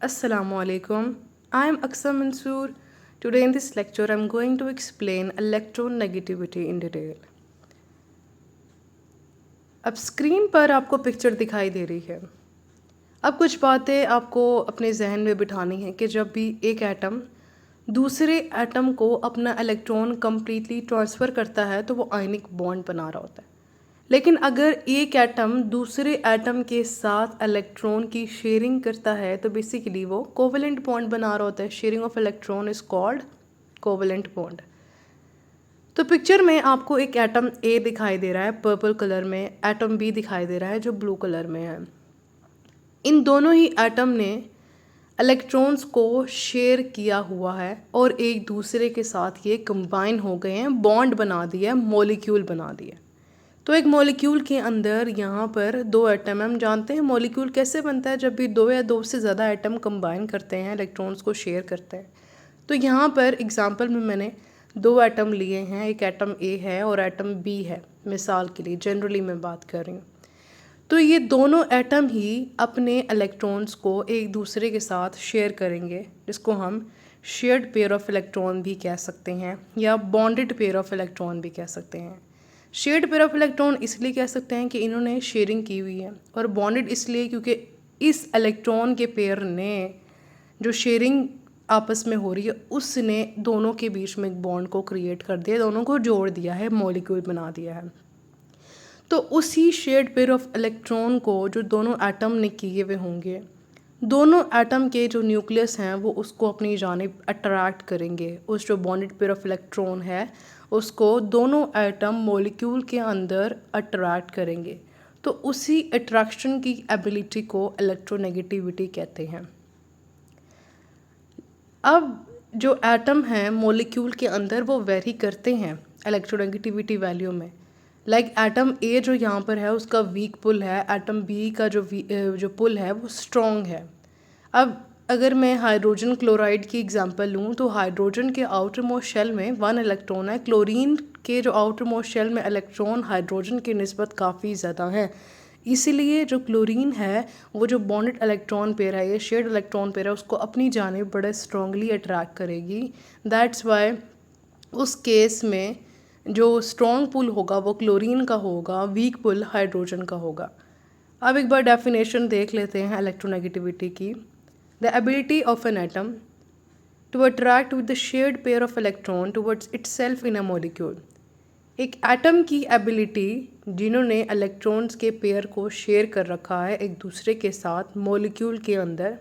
Assalamu alaikum. I am Aqsa Mansoor. Today in this lecture I am going to explain electronegativity in detail. अब screen पर आपको picture दिखाई दे रही है। अब कुछ बातें आपको अपने जहन में बिठानी है कि जब भी एक एटम दूसरे एटम को अपना इलेक्ट्रॉन कम्प्लीटली ट्रांसफ़र करता है तो वो आयनिक बॉन्ड बना रहा होता है। लेकिन अगर एक एटम दूसरे एटम के साथ इलेक्ट्रॉन की शेयरिंग करता है तो बेसिकली वो कोवेलेंट बॉन्ड बना रहा होता है। Sharing of electron is called covalent bond. तो पिक्चर में आपको एक एटम ए दिखाई दे रहा है पर्पल कलर में, एटम बी दिखाई दे रहा है जो ब्लू कलर में है। इन दोनों ही एटम ने इलेक्ट्रॉन्स को शेयर किया हुआ है और एक दूसरे के साथ ये कंबाइन हो गए हैं, बॉन्ड बना दिया है, मॉलिक्यूल बना दिया। तो एक मॉलिक्यूल के अंदर यहाँ पर दो एटम, हम जानते हैं मॉलिक्यूल कैसे बनता है, जब भी दो या दो से ज़्यादा एटम कंबाइन करते हैं, इलेक्ट्रॉन्स को शेयर करते हैं। तो यहाँ पर एग्जांपल में मैंने दो एटम लिए हैं, एक एटम ए है और एटम बी है, मिसाल के लिए जनरली मैं बात कर रही हूँ। तो ये दोनों एटम ही अपने इलेक्ट्रॉन्स को एक दूसरे के साथ शेयर करेंगे, जिसको हम शेयर्ड पेयर ऑफ इलेक्ट्रॉन भी कह सकते हैं या बॉन्डेड पेयर ऑफ इलेक्ट्रॉन भी कह सकते हैं। शेयर्ड पेयर ऑफ इलेक्ट्रॉन इसलिए कह सकते हैं कि इन्होंने शेयरिंग की हुई है, और बॉन्डेड इसलिए क्योंकि इस इलेक्ट्रॉन के पेयर ने जो शेयरिंग आपस में हो रही है उसने दोनों के बीच में एक बॉन्ड को क्रिएट कर दिया, दोनों को जोड़ दिया है, मॉलिक्यूल बना दिया है। तो उसी शेयर्ड पेयर ऑफ इलेक्ट्रॉन को जो दोनों एटम ने किए हुए होंगे, दोनों एटम के जो न्यूक्लियस हैं वो उसको अपनी जानिब अट्रैक्ट करेंगे। उस जो बॉन्डेड पेयर ऑफ इलेक्ट्रॉन है उसको दोनों एटम मॉलिक्यूल के अंदर अट्रैक्ट करेंगे। तो उसी अट्रैक्शन की एबिलिटी को इलेक्ट्रोनेगेटिविटी कहते हैं। अब जो एटम हैं मॉलिक्यूल के अंदर वो वेरी करते हैं इलेक्ट्रोनेगेटिविटी वैल्यू में। लाइक एटम ए जो यहाँ पर है उसका वीक पुल है, एटम बी का जो पुल है वो स्ट्रॉन्ग है। अब अगर मैं हाइड्रोजन क्लोराइड की एग्जांपल लूँ तो हाइड्रोजन के आउटर मोस्ट शेल में 1 इलेक्ट्रॉन है, क्लोरीन के जो आउटर मोस्ट शेल में इलेक्ट्रॉन हाइड्रोजन की निस्बत काफ़ी ज़्यादा है। इसीलिए जो क्लोरीन है वो जो बॉन्डेड इलेक्ट्रॉन पेयर है, ये शेयर्ड इलेक्ट्रॉन पेयर है, उसको अपनी जानिब बड़े स्ट्रांगली अट्रैक्ट करेगी। दैट्स वाई उस केस में जो स्ट्रॉन्ग पुल होगा वो क्लोरीन का होगा, वीक पुल हाइड्रोजन का होगा। अब एक बार डेफिनेशन देख लेते हैं इलेक्ट्रोनेगेटिविटी की। The ability of an atom to attract with the shared pair of electron towards itself in a molecule। एक एटम की एबिलिटी जिन्होंने इलेक्ट्रॉन्स के पेयर को शेयर कर रखा है एक दूसरे के साथ मॉलिक्यूल के अंदर,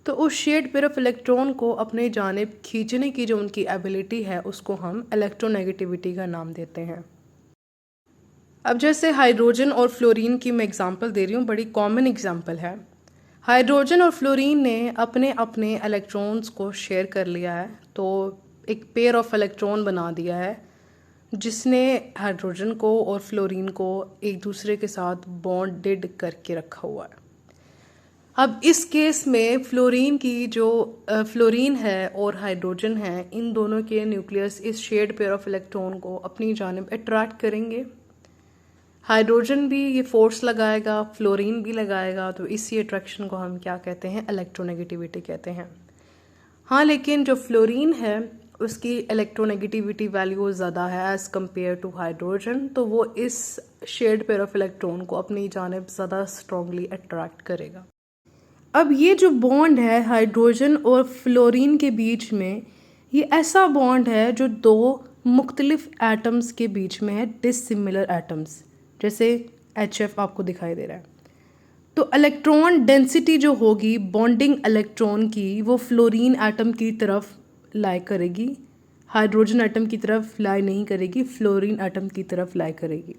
तो उस शेयर्ड पेयर ऑफ इलेक्ट्रॉन को अपने जानिब खींचने की जो उनकी एबिलिटी है उसको हम इलेक्ट्रोनेगेटिविटी का नाम देते हैं। अब जैसे हाइड्रोजन और फ्लोरीन की मैं एग्जांपल दे रही हूँ, बड़ी कॉमन एग्जांपल है। हाइड्रोजन और फ्लोरीन ने अपने अपने इलेक्ट्रॉन्स को शेयर कर लिया है, तो एक पेयर ऑफ इलेक्ट्रॉन बना दिया है जिसने हाइड्रोजन को और फ्लोरीन को एक दूसरे के साथ बॉन्डेड करके रखा हुआ है। अब इस केस में फ्लोरीन है और हाइड्रोजन है, इन दोनों के न्यूक्लियस इस शेयर्ड पेयर ऑफ इलेक्ट्रॉन को अपनी जानिब अट्रैक्ट करेंगे। हाइड्रोजन भी ये फोर्स लगाएगा, फ्लोरीन भी लगाएगा, तो इसी अट्रैक्शन को हम क्या कहते हैं, इलेक्ट्रोनेगेटिविटी कहते हैं। हाँ, लेकिन जो फ्लोरीन है उसकी इलेक्ट्रोनेगेटिविटी वैल्यू ज़्यादा है एज़ कम्पेयर टू हाइड्रोजन, तो वो इस शेयर्ड पेयर ऑफ इलेक्ट्रॉन को अपनी जानिब ज़्यादा स्ट्रांगली अट्रैक्ट करेगा। अब ये जो बॉन्ड है हाइड्रोजन और फ्लोरीन के बीच में, ये ऐसा बॉन्ड है जो दो मुख्तलिफ एटम्स के बीच में है, डिसिमिलर एटम्स, जैसे HF आपको दिखाई दे रहा है। तो इलेक्ट्रॉन डेंसिटी जो होगी बॉन्डिंग इलेक्ट्रॉन की वो फ्लोरीन एटम की तरफ लाई करेगी, हाइड्रोजन एटम की तरफ लाई नहीं करेगी, फ्लोरीन एटम की तरफ लाई करेगी।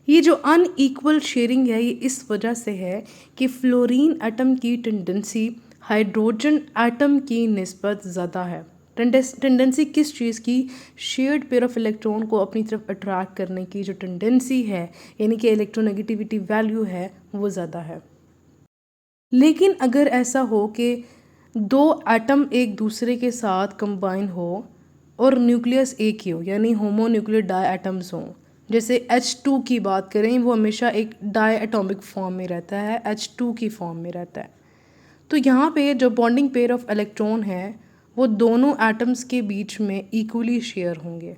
ये जो अनईक्वल शेयरिंग है ये इस वजह से है कि फ्लोरीन एटम की टेंडेंसी हाइड्रोजन एटम की निस्बत ज़्यादा है। टेंडेंसी किस चीज़ की, शेयर्ड पेयर ऑफ इलेक्ट्रॉन को अपनी तरफ अट्रैक्ट करने की जो टेंडेंसी है, यानी कि इलेक्ट्रोनेगेटिविटी वैल्यू है, वो ज़्यादा है। लेकिन अगर ऐसा हो कि दो एटम एक दूसरे के साथ कंबाइन हो और न्यूक्लियस एक ही हो, यानी होमोन्यूक्लियर डाई एटम्स हों, जैसे H2 की बात करें, वो हमेशा एक डाई एटॉमिक फॉर्म में रहता है, H2 की फॉर्म में रहता है। तो यहाँ पे जो बॉन्डिंग पेयर ऑफ इलेक्ट्रॉन है वो दोनों एटम्स के बीच में इक्वली शेयर होंगे।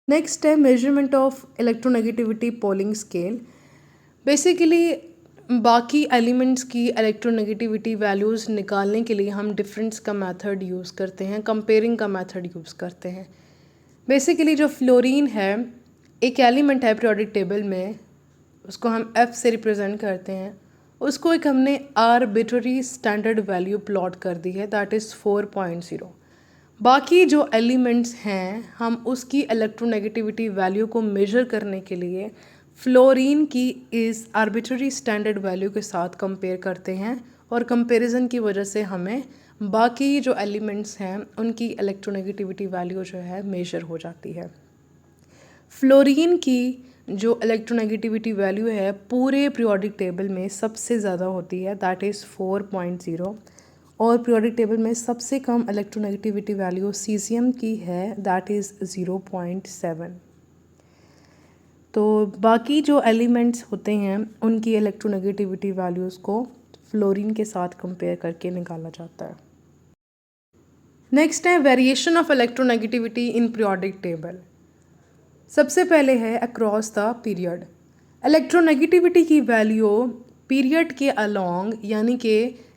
नेक्स्ट है measurement of electronegativity polling scale. Basically बाकी एलिमेंट्स की इलेक्ट्रोनेगेटिविटी वैल्यूज़ निकालने के लिए हम डिफरेंस का मेथड यूज़ करते हैं, कंपेयरिंग का मेथड यूज़ करते हैं। बेसिकली जो फ्लोरीन है एक एलिमेंट है पीरियोडिक टेबल में, उसको हम F से रिप्रेजेंट करते हैं। उसको एक हमने आर्बिट्ररी स्टैंडर्ड वैल्यू प्लॉट कर दी है, दैट इज़ 4.0। बाकी जो एलिमेंट्स हैं हम उसकी इलेक्ट्रोनेगेटिविटी वैल्यू को मेजर करने के लिए फ्लोरीन की इस आर्बिट्ररी स्टैंडर्ड वैल्यू के साथ कंपेयर करते हैं, और कंपैरिजन की वजह से हमें बाकी जो एलिमेंट्स हैं उनकी इलेक्ट्रोनेगेटिविटी वैल्यू जो है मेजर हो जाती है। फ्लोरीन की जो इलेक्ट्रोनेगेटिविटी वैल्यू है पूरे पीरियोडिक टेबल में सबसे ज़्यादा होती है, दैट इज़ 4.0, और पीरियोडिक टेबल में सबसे कम इलेक्ट्रोनेगेटिविटी वैल्यू सीज़ियम की है, दैट इज़ 0.7। तो बाकी जो एलिमेंट्स होते हैं उनकी इलेक्ट्रोनेगेटिविटी वैल्यूज़ को फ्लोरीन के साथ कंपेयर करके निकाला जाता है। नेक्स्ट है variation of electronegativity in periodic table. सबसे पहले है अक्रॉस द पीरियड। इलेक्ट्रोनेगेटिविटी की वैल्यू पीरियड के अलोंग यानी कि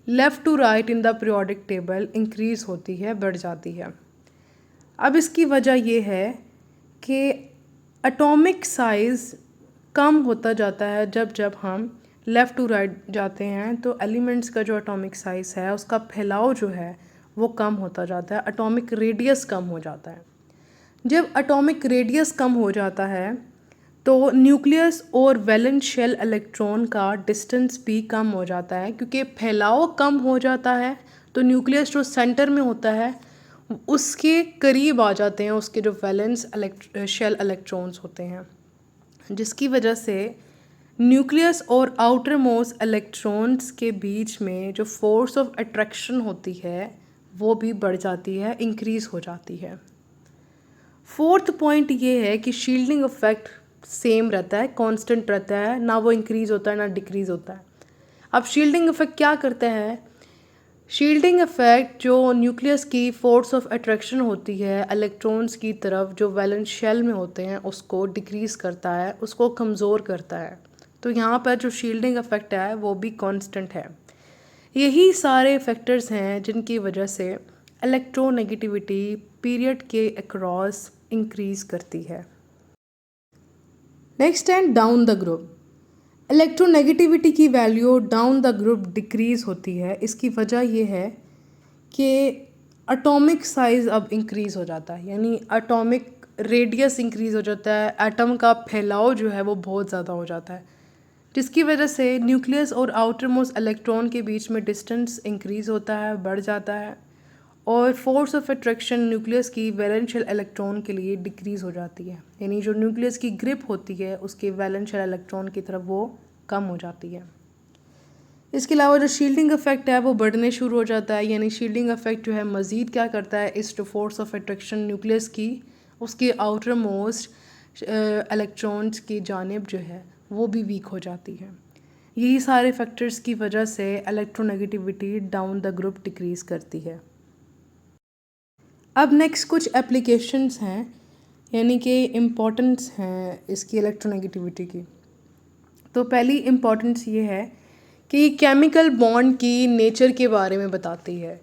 left to right in the periodic table increase होती है, बढ़ जाती है। अब इसकी वजह ये है कि एटॉमिक साइज़ कम होता जाता है जब जब हम लेफ़्ट टू राइट जाते हैं, तो एलिमेंट्स का जो एटॉमिक साइज़ है उसका फैलाव जो है वो कम होता जाता है, एटॉमिक रेडियस कम हो जाता है। जब एटॉमिक रेडियस कम हो जाता है तो न्यूक्लियस और वैलेंस शेल इलेक्ट्रॉन का डिस्टेंस भी कम हो जाता है, क्योंकि फैलाव कम हो जाता है तो न्यूक्लियस जो सेंटर में होता है उसके करीब आ जाते हैं उसके जो वैलेंस शेल इलेक्ट्रॉन्स होते हैं, जिसकी वजह से न्यूक्लियस और आउटर मोस्ट इलेक्ट्रॉन्स के बीच में जो फोर्स ऑफ अट्रैक्शन होती है वो भी बढ़ जाती है, इंक्रीज़ हो जाती है। फोर्थ पॉइंट ये है कि शील्डिंग इफेक्ट सेम रहता है, कांस्टेंट रहता है, ना वो इंक्रीज़ होता है ना डिक्रीज़ होता है। अब शील्डिंग इफेक्ट क्या करता है? शील्डिंग इफेक्ट जो न्यूक्लियस की फोर्स ऑफ अट्रैक्शन होती है इलेक्ट्रॉन्स की तरफ जो वैलेंस शेल में होते हैं उसको डिक्रीज़ करता है, उसको कमज़ोर करता है। तो यहाँ पर जो शील्डिंग इफेक्ट है वो भी कांस्टेंट है। यही सारे फैक्टर्स हैं जिनकी वजह से इलेक्ट्रोनेगेटिविटी पीरियड के अक्रॉस इंक्रीज़ करती है। नेक्स्ट है डाउन द ग्रुप। इलेक्ट्रोनेगेटिविटी की value down the group decrease होती है। इसकी वजह यह है कि एटॉमिक साइज़ अब इंक्रीज़ हो जाता है, यानी एटॉमिक रेडियस इंक्रीज़ हो जाता है, एटम का फैलाव जो है वो बहुत ज़्यादा हो जाता है, जिसकी वजह से न्यूक्लियस और आउटर मोस्ट इलेक्ट्रॉन के बीच में डिस्टेंस इंक्रीज़ होता है, बढ़ जाता है, और फोर्स ऑफ अट्रैक्शन न्यूक्लियस की वैलेंस शेल इलेक्ट्रॉन के लिए डिक्रीज़ हो जाती है, यानी जो न्यूक्लियस की ग्रिप होती है उसके वैलेंस शेल इलेक्ट्रॉन की तरफ वो कम हो जाती है। इसके अलावा जो शील्डिंग इफेक्ट है वो बढ़ने शुरू हो जाता है, यानी शील्डिंग इफेक्ट जो है मज़ीद क्या करता है, इस जो फोर्स ऑफ अट्रैक्शन न्यूक्लियस की उसके आउटर मोस्ट इलेक्ट्रॉन्स की जानिब जो है वो भी वीक हो जाती है। यही सारे फैक्टर्स की वजह से electronegativity down the group decrease करती है। अब नेक्स्ट कुछ एप्लीकेशंस हैं, यानी कि इम्पॉर्टेंस हैं इसकी इलेक्ट्रोनेगेटिविटी की। तो पहली इम्पॉर्टेंस ये है कि केमिकल बॉन्ड की नेचर के बारे में बताती है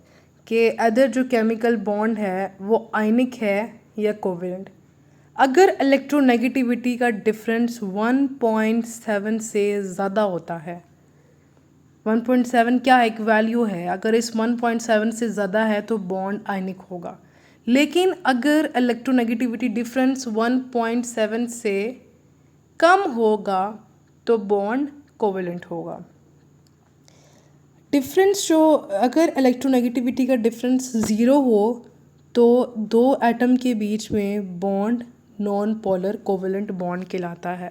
कि अदर जो केमिकल बॉन्ड है वो आयनिक है या कोवेलेंट। अगर इलेक्ट्रोनेगेटिविटी का डिफरेंस 1.7 से ज़्यादा होता है, 1.7 क्या एक वैल्यू है, अगर इस 1.7 से ज़्यादा है तो बॉन्ड आयनिक होगा। लेकिन अगर इलेक्ट्रोनेगेटिविटी डिफरेंस 1.7 से कम होगा तो बॉन्ड कोवेलेंट होगा। डिफरेंस जो अगर इलेक्ट्रोनेगेटिविटी का डिफरेंस 0 हो तो दो एटम के बीच में bond non polar covalent bond कहलाता है।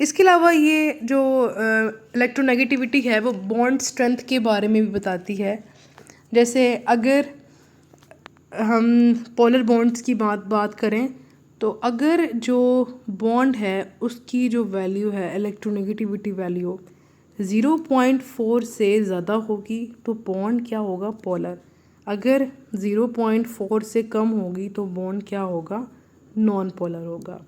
इसके अलावा ये जो इलेक्ट्रोनेगेटिविटी है वो बॉन्ड स्ट्रेंथ के बारे में भी बताती है। जैसे अगर हम पोलर बॉन्ड्स की बात करें तो अगर जो बॉन्ड है उसकी जो वैल्यू है इलेक्ट्रोनेगेटिविटी वैल्यू 0.4 से ज़्यादा होगी तो बॉन्ड क्या होगा, पोलर। अगर 0.4 से कम होगी तो बॉन्ड क्या होगा, नॉन पोलर होगा।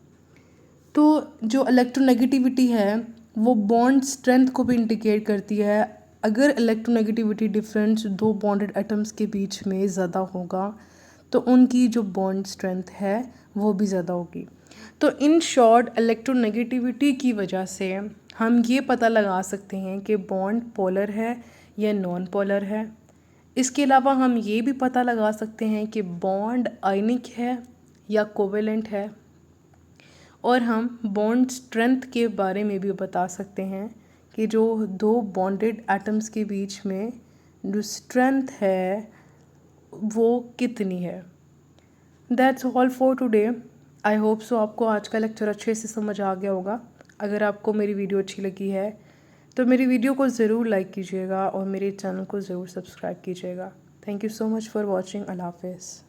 तो जो इलेक्ट्रोनेगेटिविटी है वो बॉन्ड स्ट्रेंथ को भी इंडिकेट करती है। अगर इलेक्ट्रोनेगेटिविटी डिफरेंस दो बॉन्डेड एटम्स के बीच में ज़्यादा होगा तो उनकी जो बॉन्ड स्ट्रेंथ है वो भी ज़्यादा होगी। तो इन शॉर्ट इलेक्ट्रोनेगेटिविटी की वजह से हम ये पता लगा सकते हैं कि बॉन्ड पोलर है या नॉन पोलर है। इसके अलावा हम ये भी पता लगा सकते हैं कि बॉन्ड आयनिक है या कोवेलेंट है। और हम बॉन्ड स्ट्रेंथ के बारे में भी बता सकते हैं कि जो दो बॉन्डेड एटम्स के बीच में जो स्ट्रेंथ है वो कितनी है। That's all for today. I hope so आपको आज का लेक्चर अच्छे से समझ आ गया होगा। अगर आपको मेरी वीडियो अच्छी लगी है तो मेरी वीडियो को ज़रूर लाइक कीजिएगा और मेरे चैनल को ज़रूर सब्सक्राइब कीजिएगा। Thank you so much for watching. अल्लाह हाफ़िज़।